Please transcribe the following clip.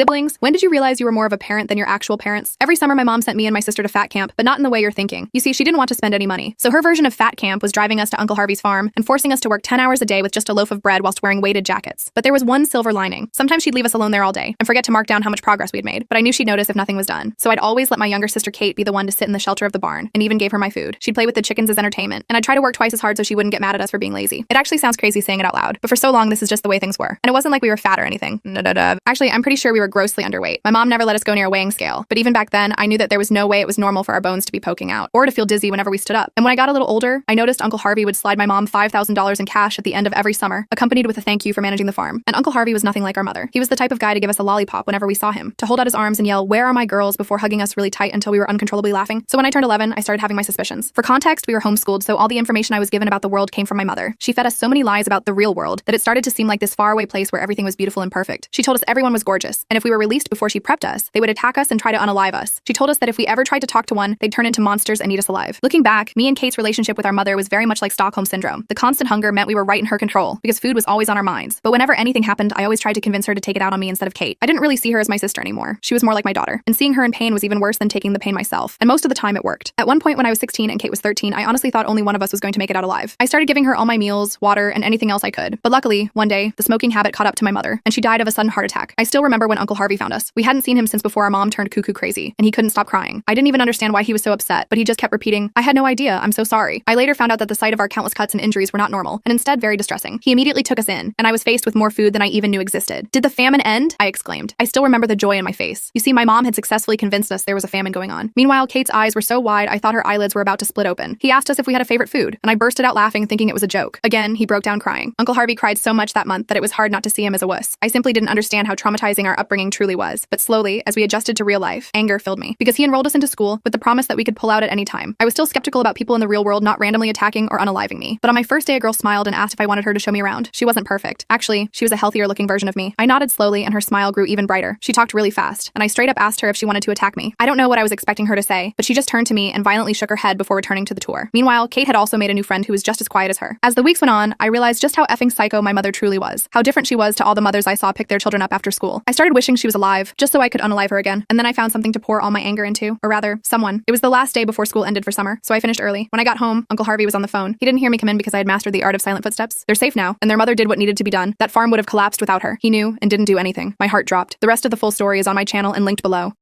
Siblings, when did you realize you were more of a parent than your actual parents? Every summer, my mom sent me and my sister to fat camp, but not in the way you're thinking. You see, she didn't want to spend any money. So her version of fat camp was driving us to Uncle Harvey's farm and forcing us to work 10 hours a day with just a loaf of bread whilst wearing weighted jackets. But there was one silver lining. Sometimes she'd leave us alone there all day and forget to mark down how much progress we had made, but I knew she'd notice if nothing was done. So I'd always let my younger sister Kate be the one to sit in the shelter of the barn and even gave her my food. She'd play with the chickens as entertainment, and I'd try to work twice as hard so she wouldn't get mad at us for being lazy. It actually sounds crazy saying it out loud, but for so long this is just the way things were. And it wasn't like we were fat or anything. Actually, I'm pretty sure we were grossly underweight. My mom never let us go near a weighing scale, but even back then, I knew that there was no way it was normal for our bones to be poking out or to feel dizzy whenever we stood up. And when I got a little older, I noticed Uncle Harvey would slide my mom $5,000 in cash at the end of every summer, accompanied with a thank you for managing the farm. And Uncle Harvey was nothing like our mother. He was the type of guy to give us a lollipop whenever we saw him, to hold out his arms and yell, "Where are my girls?" before hugging us really tight until we were uncontrollably laughing. So when I turned 11, I started having my suspicions. For context, we were homeschooled, so all the information I was given about the world came from my mother. She fed us so many lies about the real world that it started to seem like this faraway place where everything was beautiful and perfect. She told us everyone was gorgeous, and if we were released before she prepped us, they would attack us and try to unalive us. She told us that if we ever tried to talk to one, they'd turn into monsters and eat us alive. Looking back, me and Kate's relationship with our mother was very much like Stockholm Syndrome. The constant hunger meant we were right in her control, because food was always on our minds. But whenever anything happened, I always tried to convince her to take it out on me instead of Kate. I didn't really see her as my sister anymore. She was more like my daughter. And seeing her in pain was even worse than taking the pain myself. And most of the time it worked. At one point when I was 16 and Kate was 13, I honestly thought only one of us was going to make it out alive. I started giving her all my meals, water, and anything else I could. But luckily, one day, the smoking habit caught up to my mother, and she died of a sudden heart attack. I still remember when Uncle Harvey found us. We hadn't seen him since before our mom turned cuckoo crazy, and he couldn't stop crying. I didn't even understand why he was so upset, but he just kept repeating, "I had no idea, I'm so sorry." I later found out that the sight of our countless cuts and injuries were not normal, and instead very distressing. He immediately took us in, and I was faced with more food than I even knew existed. "Did the famine end?" I exclaimed. I still remember the joy in my face. You see, my mom had successfully convinced us there was a famine going on. Meanwhile, Kate's eyes were so wide I thought her eyelids were about to split open. He asked us if we had a favorite food, and I bursted out laughing thinking it was a joke. Again, he broke down crying. Uncle Harvey cried so much that month that it was hard not to see him as a wuss. I simply didn't understand how traumatizing our upbringing truly was. But slowly, as we adjusted to real life, anger filled me. Because he enrolled us into school with the promise that we could pull out at any time. I was still skeptical about people in the real world not randomly attacking or unaliving me. But on my first day, a girl smiled and asked if I wanted her to show me around. She wasn't perfect. Actually, she was a healthier looking version of me. I nodded slowly and her smile grew even brighter. She talked really fast, and I straight up asked her if she wanted to attack me. I don't know what I was expecting her to say, but she just turned to me and violently shook her head before returning to the tour. Meanwhile, Kate had also made a new friend who was just as quiet as her. As the weeks went on, I realized just how effing psycho my mother truly was. How different she was to all the mothers I saw pick their children up after school. I started wishing she was alive, just so I could unalive her again. And then I found something to pour all my anger into, or rather, someone. It was the last day before school ended for summer, so I finished early. When I got home, Uncle Harvey was on the phone. He didn't hear me come in because I had mastered the art of silent footsteps. They're safe now, and their mother did what needed to be done. That farm would have collapsed without her. He knew and didn't do anything. My heart dropped. The rest of the full story is on my channel and linked below.